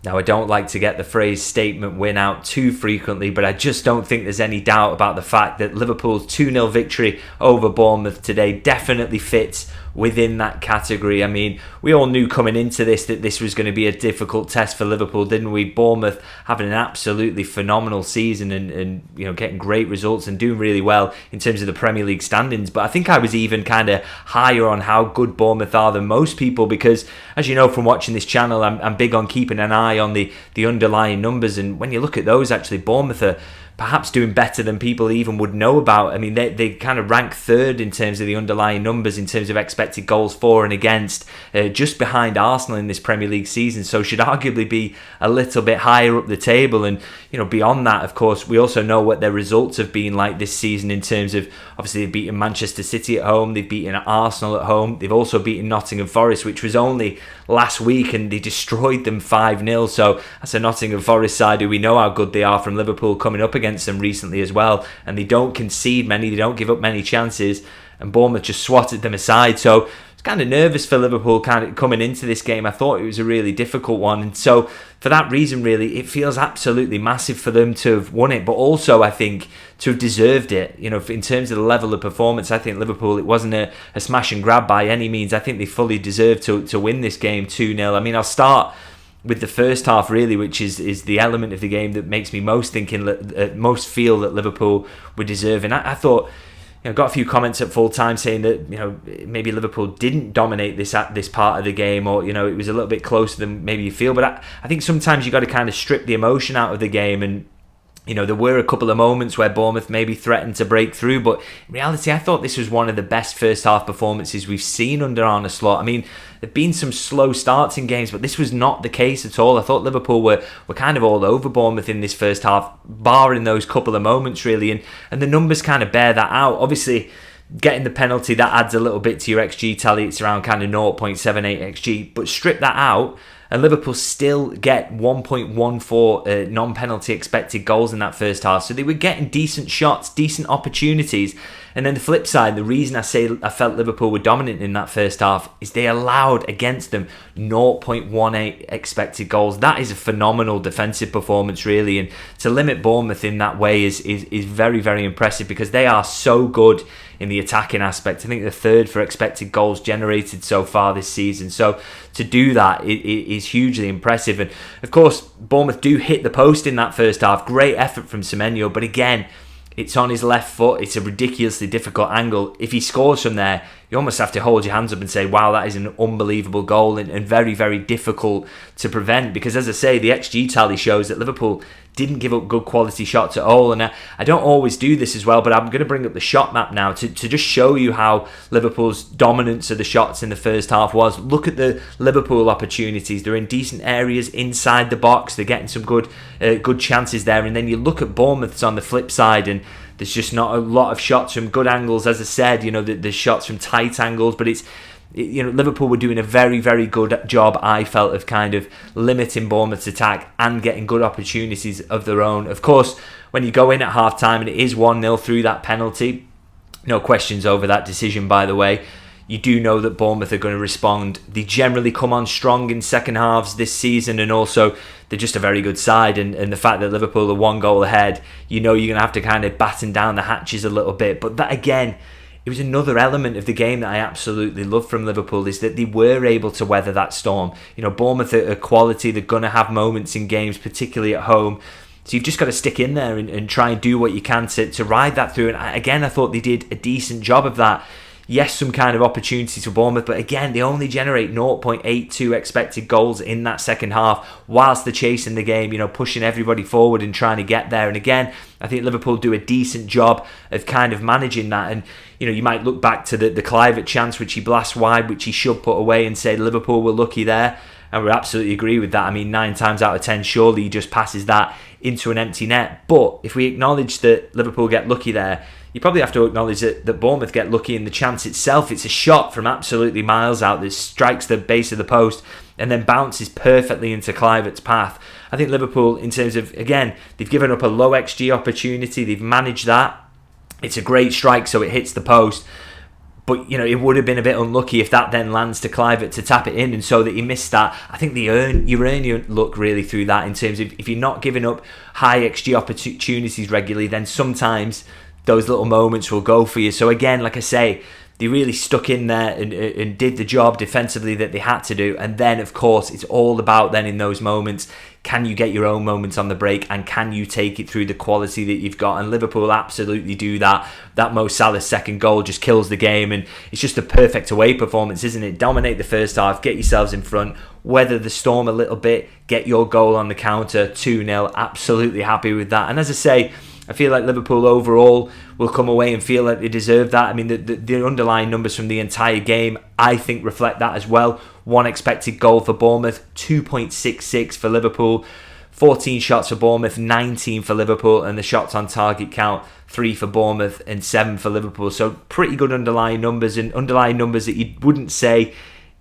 Now, I don't like to get the phrase statement win out too frequently, but I just don't think there's any doubt about the fact that Liverpool's 2-0 victory over Bournemouth today definitely fits within that category. I mean, we all knew coming into this that this was going to be a difficult test for Liverpool, didn't we? Bournemouth having an absolutely phenomenal season and getting great results and doing really well in terms of the Premier League standings. But I think I was even kind of higher on how good Bournemouth are than most people because, as you know from watching this channel, I'm big on keeping an eye on the underlying numbers. And when you look at those, actually, Bournemouth are perhaps doing better than people even would know about. I mean, they kind of rank third in terms of the underlying numbers, in terms of expected goals for and against, just behind Arsenal in this Premier League season, so should arguably be a little bit higher up the table. And, beyond that, of course, we also know what their results have been like this season in terms of, obviously, they've beaten Manchester City at home, they've beaten Arsenal at home, they've also beaten Nottingham Forest, which was only last week, and they destroyed them 5-0. So that's a Nottingham Forest side who we know how good they are from Liverpool coming up against them recently as well, and they don't concede many, they don't give up many chances, and Bournemouth just swatted them aside. So I was kind of nervous for Liverpool kind of coming into this game. I thought it was a really difficult one, and so for that reason, really, it feels absolutely massive for them to have won it, but also I think to have deserved it. In terms of the level of performance, I think Liverpool, it wasn't a smash and grab by any means. I think they fully deserved to win this game 2-0. I mean, I'll start with the first half, really, which is the element of the game that makes me most feel that Liverpool were deserving. I thought, got a few comments at full time saying that maybe Liverpool didn't dominate this part of the game, or it was a little bit closer than maybe you feel. But I think sometimes you got to kind of strip the emotion out of the game, and there were a couple of moments where Bournemouth maybe threatened to break through, but in reality, I thought this was one of the best first half performances we've seen under Arne Slot. I mean, there've been some slow starts in games, but this was not the case at all. I thought Liverpool were kind of all over Bournemouth in this first half, barring those couple of moments, really, and the numbers kind of bear that out. Obviously, getting the penalty, that adds a little bit to your XG tally. It's around kind of 0.78 XG, but strip that out, and Liverpool still get 1.14 non-penalty expected goals in that first half. So they were getting decent shots, decent opportunities. And then the flip side, the reason I say I felt Liverpool were dominant in that first half is they allowed against them 0.18 expected goals. That is a phenomenal defensive performance, really. And to limit Bournemouth in that way is very, very impressive, because they are so good in the attacking aspect. I think the third for expected goals generated so far this season. So to do that is hugely impressive. And of course, Bournemouth do hit the post in that first half. Great effort from Semenyo, but again, it's on his left foot. It's a ridiculously difficult angle. If he scores from there, you almost have to hold your hands up and say, wow, that is an unbelievable goal, and very, very difficult to prevent. Because as I say, the XG tally shows that Liverpool didn't give up good quality shots at all. And I don't always do this as well, but I'm going to bring up the shot map now to just show you how Liverpool's dominance of the shots in the first half was. Look at the Liverpool opportunities. They're in decent areas inside the box. They're getting some good chances there. And then you look at Bournemouth's on the flip side, and there's just not a lot of shots from good angles. As I said, the shots from tight angles, but it's Liverpool were doing a very, very good job, I felt, of kind of limiting Bournemouth's attack and getting good opportunities of their own. Of course, when you go in at half time and it is 1-0 through that penalty, no questions over that decision, by the way. You do know that Bournemouth are going to respond. They generally come on strong in second halves this season, and also they're just a very good side, and the fact that Liverpool are one goal ahead, you're going to have to kind of batten down the hatches a little bit. But that, again, it was another element of the game that I absolutely love from Liverpool, is that they were able to weather that storm. Bournemouth are quality. They're going to have moments in games, particularly at home. So you've just got to stick in there and try and do what you can to ride that through. And again, I thought they did a decent job of that. Yes, some kind of opportunities for Bournemouth, but again, they only generate 0.82 expected goals in that second half, whilst they're chasing the game, pushing everybody forward and trying to get there. And again, I think Liverpool do a decent job of kind of managing that. And you might look back to the Kluivert chance, which he blasts wide, which he should put away, and say Liverpool were lucky there. And we absolutely agree with that. I mean, 9 times out of 10, surely he just passes that into an empty net. But if we acknowledge that Liverpool get lucky there, you probably have to acknowledge that Bournemouth get lucky in the chance itself. It's a shot from absolutely miles out that strikes the base of the post and then bounces perfectly into Kluivert's path. I think Liverpool, in terms of, again, they've given up a low XG opportunity. They've managed that. It's a great strike, so it hits the post. But, you know, it would have been a bit unlucky if that then lands to Kluivert to tap it in, and so that he missed that. I think you earn your luck really through that, in terms of if you're not giving up high XG opportunities regularly, then sometimes those little moments will go for you. So again, like I say, they really stuck in there and did the job defensively that they had to do. And then, of course, it's all about then in those moments, can you get your own moments on the break, and can you take it through the quality that you've got? And Liverpool absolutely do that. That Mo Salah second goal just kills the game, and it's just a perfect away performance, isn't it? Dominate the first half, get yourselves in front, weather the storm a little bit, get your goal on the counter, 2-0. Absolutely happy with that. And as I say, I feel like Liverpool overall will come away and feel like they deserve that. I mean, the underlying numbers from the entire game, I think, reflect that as well. 1 expected goal for Bournemouth, 2.66 for Liverpool, 14 shots for Bournemouth, 19 for Liverpool, and the shots on target count, 3 for Bournemouth and 7 for Liverpool. So pretty good underlying numbers, and underlying numbers that you wouldn't say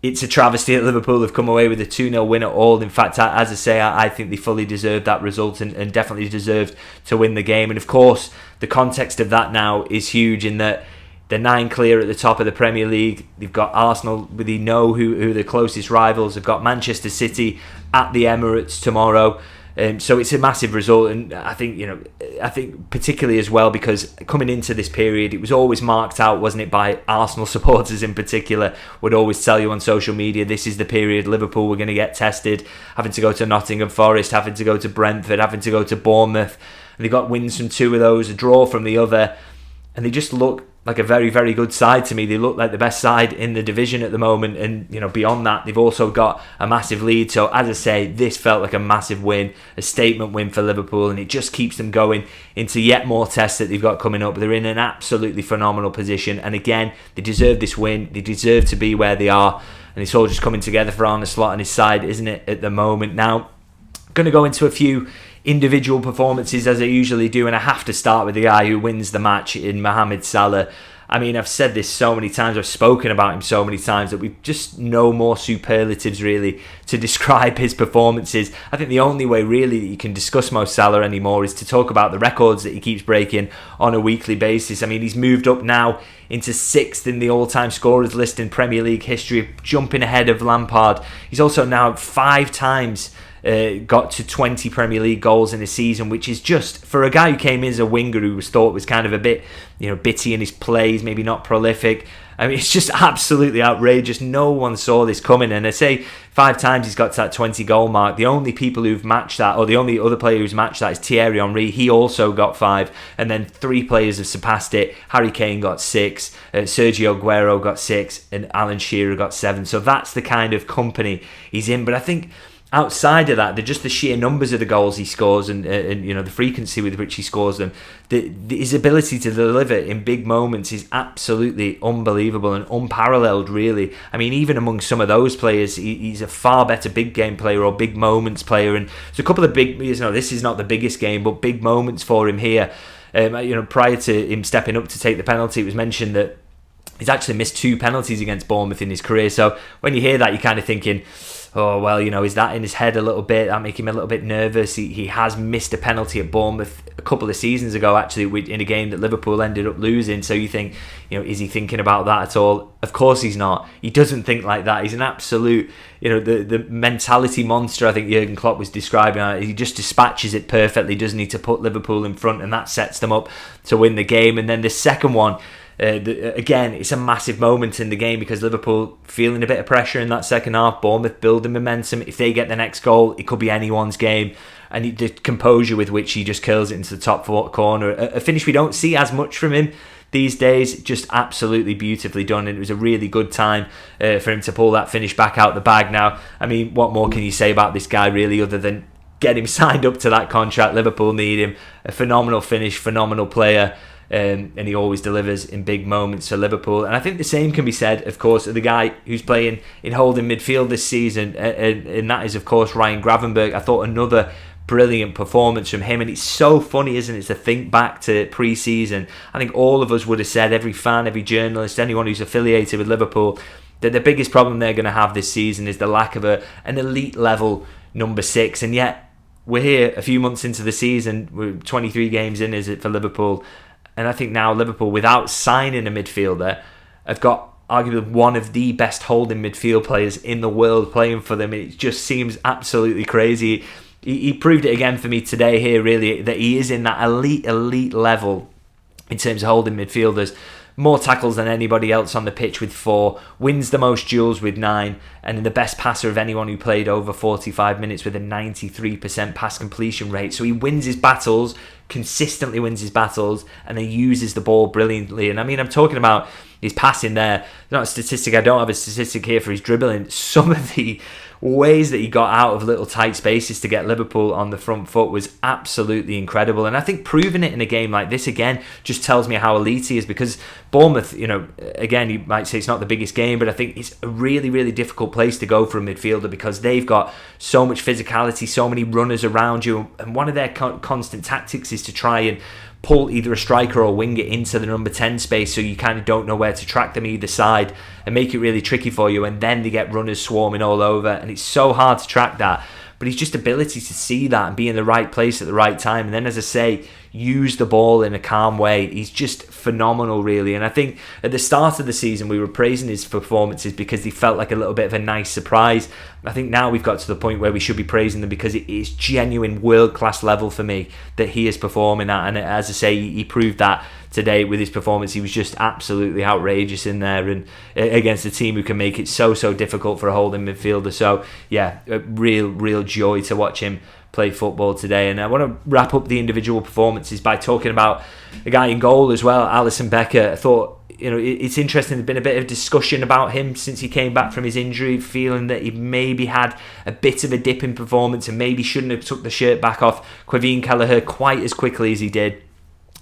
it's a travesty that Liverpool have come away with a 2-0 win at all. In fact, as I say, I think they fully deserved that result, and definitely deserved to win the game. And of course, the context of that now is huge, in that they're 9 clear at the top of the Premier League. They've got Arsenal, they know who the closest rivals. They've got Manchester City at the Emirates tomorrow. So it's a massive result, and I think particularly as well, because coming into this period, it was always marked out, wasn't it, by Arsenal supporters in particular, would always tell you on social media, this is the period Liverpool were going to get tested, having to go to Nottingham Forest, having to go to Brentford, having to go to Bournemouth, and they got wins from 2 of those, a draw from the other, and they just look like a very, very good side to me. They look like the best side in the division at the moment, and beyond that, they've also got a massive lead. So as I say, this felt like a massive win, a statement win for Liverpool, and it just keeps them going into yet more tests that they've got coming up. They're in an absolutely phenomenal position, and again, they deserve this win. They deserve to be where they are, and it's all just coming together for Arne Slot and his side, isn't it, at the moment? Now, I'm going to go into a few individual performances as I usually do, and I have to start with the guy who wins the match in Mohamed Salah. I mean, I've said this so many times, I've spoken about him so many times, that we've just no more superlatives really to describe his performances. I think the only way really that you can discuss Mo Salah anymore is to talk about the records that he keeps breaking on a weekly basis. I mean, he's moved up now into 6th in the all-time scorers list in Premier League history, jumping ahead of Lampard. He's also now 5 times got to 20 Premier League goals in a season, which is just, for a guy who came in as a winger who was thought was kind of a bit, bitty in his plays, maybe not prolific. I mean, it's just absolutely outrageous. No one saw this coming. And I say 5 times he's got to that 20 goal mark. The only people who've matched that, or the only other player who's matched that, is Thierry Henry. He also got 5. And then 3 players have surpassed it. Harry Kane got 6. Sergio Aguero got 6. And Alan Shearer got 7. So that's the kind of company he's in. But I think outside of that, they're just the sheer numbers of the goals he scores, and the frequency with which he scores them. His ability to deliver in big moments is absolutely unbelievable and unparalleled, really. I mean, even among some of those players, he's a far better big game player or big moments player. And there's a couple of big, this is not the biggest game, but big moments for him here. Prior to him stepping up to take the penalty, it was mentioned that he's actually missed 2 penalties against Bournemouth in his career. So when you hear that, you're kind of thinking, oh, well, is that in his head a little bit? That make him a little bit nervous. He has missed a penalty at Bournemouth a couple of seasons ago, actually, in a game that Liverpool ended up losing. So you think, is he thinking about that at all? Of course he's not. He doesn't think like that. He's an absolute, the mentality monster, I think Jurgen Klopp was describing. He just dispatches it perfectly, doesn't he, to put Liverpool in front, and that sets them up to win the game. And then the second one, again, it's a massive moment in the game, because Liverpool feeling a bit of pressure in that second half, Bournemouth building momentum. If they get the next goal, it could be anyone's game, and the composure with which he just curls it into the top corner, a finish we don't see as much from him these days, just absolutely beautifully done. And it was a really good time for him to pull that finish back out the bag. Now, I mean, what more can you say about this guy really, other than get him signed up to that contract? Liverpool need him. A phenomenal finish, phenomenal player. And he always delivers in big moments for Liverpool. And I think the same can be said, of course, of the guy who's playing in holding midfield this season, and that is, of course, Ryan Gravenberch. I thought another brilliant performance from him, and it's so funny, isn't it, to think back to pre-season. I think all of us would have said, every fan, every journalist, anyone who's affiliated with Liverpool, that the biggest problem they're going to have this season is the lack of an elite level number 6. And yet we're here a few months into the season, we're 23 games in, is it, for Liverpool? And I think now Liverpool, without signing a midfielder, have got arguably one of the best holding midfield players in the world playing for them. It just seems absolutely crazy. He proved it again for me today here, really, that he is in that elite level in terms of holding midfielders. More tackles than anybody else on the pitch with 4, wins the most duels with 9, and the best passer of anyone who played over 45 minutes with a 93% pass completion rate. So he wins his battles, consistently wins his battles, and then uses the ball brilliantly. And I mean, I'm talking about his passing there. Not a statistic, I don't have a statistic here for his dribbling. Some of the ways that he got out of little tight spaces to get Liverpool on the front foot was absolutely incredible. And I think proving it in a game like this again just tells me how elite he is, because Bournemouth, again, you might say it's not the biggest game, but I think it's a really, really difficult place to go for a midfielder because they've got so much physicality, so many runners around you, and one of their constant tactics is to try and pull either a striker or winger into the number 10 space, so you kind of don't know where to track them either side and make it really tricky for you, and then they get runners swarming all over, and it's so hard to track that. But his just ability to see that and be in the right place at the right time, and then, as I say, use the ball in a calm way. He's just phenomenal, really. And I think at the start of the season we were praising his performances because he felt like a little bit of a nice surprise. I think now we've got to the point where we should be praising them because it is genuine world-class level for me that he is performing at. And as I say, he proved that today with his performance. He was just absolutely outrageous in there, and against a team who can make it so difficult for a holding midfielder. So yeah, a real joy to watch him play football today. And I want to wrap up the individual performances by talking about the guy in goal as well, Alisson Becker. I thought, it's interesting, there's been a bit of discussion about him since he came back from his injury, feeling that he maybe had a bit of a dip in performance and maybe shouldn't have took the shirt back off Quaveen Kelleher quite as quickly as he did.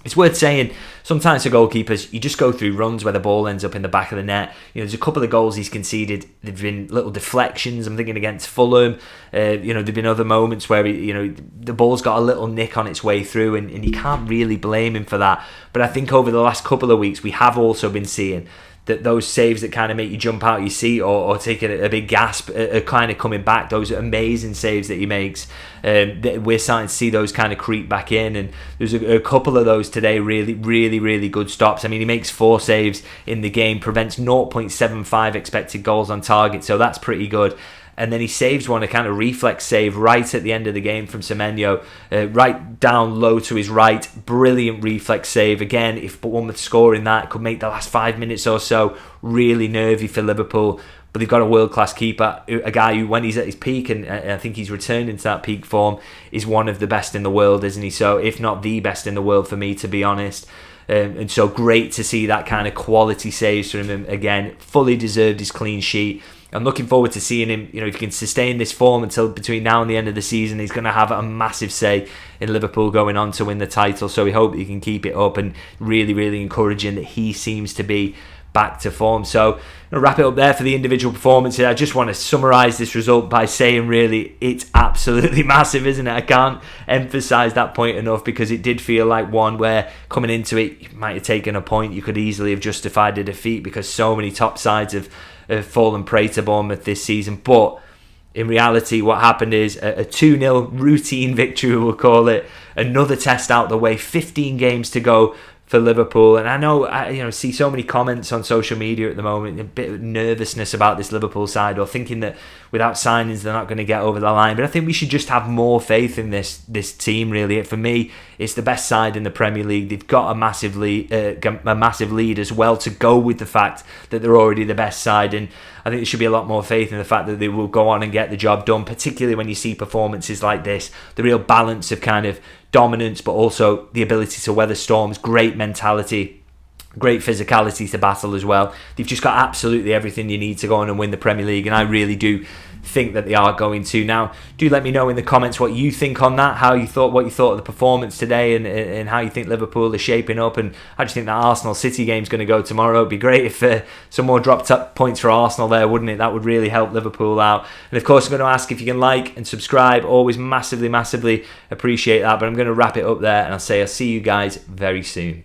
It's worth saying, sometimes for goalkeepers, you just go through runs where the ball ends up in the back of the net. There's a couple of goals he's conceded. There've been little deflections. I'm thinking against Fulham. There've been other moments where the ball's got a little nick on its way through, and you can't really blame him for that. But I think over the last couple of weeks, we have also been seeing that those saves that kind of make you jump out your seat or take a big gasp are kind of coming back. Those amazing saves that he makes, we're starting to see those kind of creep back in, and there's a couple of those today, really good stops. I mean, he makes 4 saves in the game, prevents 0.75 expected goals on target, so that's pretty good. And then he saves one, a kind of reflex save right at the end of the game from Semenyo, right down low to his right. Brilliant reflex save. Again, if Bournemouth scoring that, could make the last 5 minutes or so really nervy for Liverpool. But they've got a world-class keeper, a guy who, when he's at his peak, and I think he's returned into that peak form, is one of the best in the world, isn't he? So, if not the best in the world for me, to be honest. And so great to see that kind of quality saves from him again. Fully deserved his clean sheet. I'm looking forward to seeing him, if he can sustain this form until between now and the end of the season. He's going to have a massive say in Liverpool going on to win the title. So we hope he can keep it up, and really encouraging that he seems to be back to form. So I'll wrap it up there for the individual performances. I just want to summarise this result by saying, really, it's absolutely massive, isn't it? I can't emphasise that point enough, because it did feel like one where coming into it, you might have taken a point. You could easily have justified a defeat because so many top sides have fallen prey to Bournemouth this season. But in reality, what happened is a 2-0 routine victory, we'll call it. Another test out the way, 15 games to go for Liverpool. And I know I see so many comments on social media at the moment, a bit of nervousness about this Liverpool side, or thinking that without signings they're not going to get over the line. But I think we should just have more faith in this team, really. For me, it's the best side in the Premier League. They've got a massive lead as well, to go with the fact that they're already the best side. And I think there should be a lot more faith in the fact that they will go on and get the job done, particularly when you see performances like this. The real balance of kind of dominance, but also the ability to weather storms, great mentality, great physicality to battle as well. They've just got absolutely everything you need to go on and win the Premier League, and I really do think that they are going to. Now, do let me know in the comments what you think on that, what you thought of the performance today, and how you think Liverpool is shaping up, and how do you think that Arsenal City game is going to go tomorrow. It'd be great if some more dropped up points for Arsenal there, wouldn't it? That would really help Liverpool out. And of course, I'm going to ask if you can like and subscribe. Always massively appreciate that. But I'm going to wrap it up there, and I'll see you guys very soon.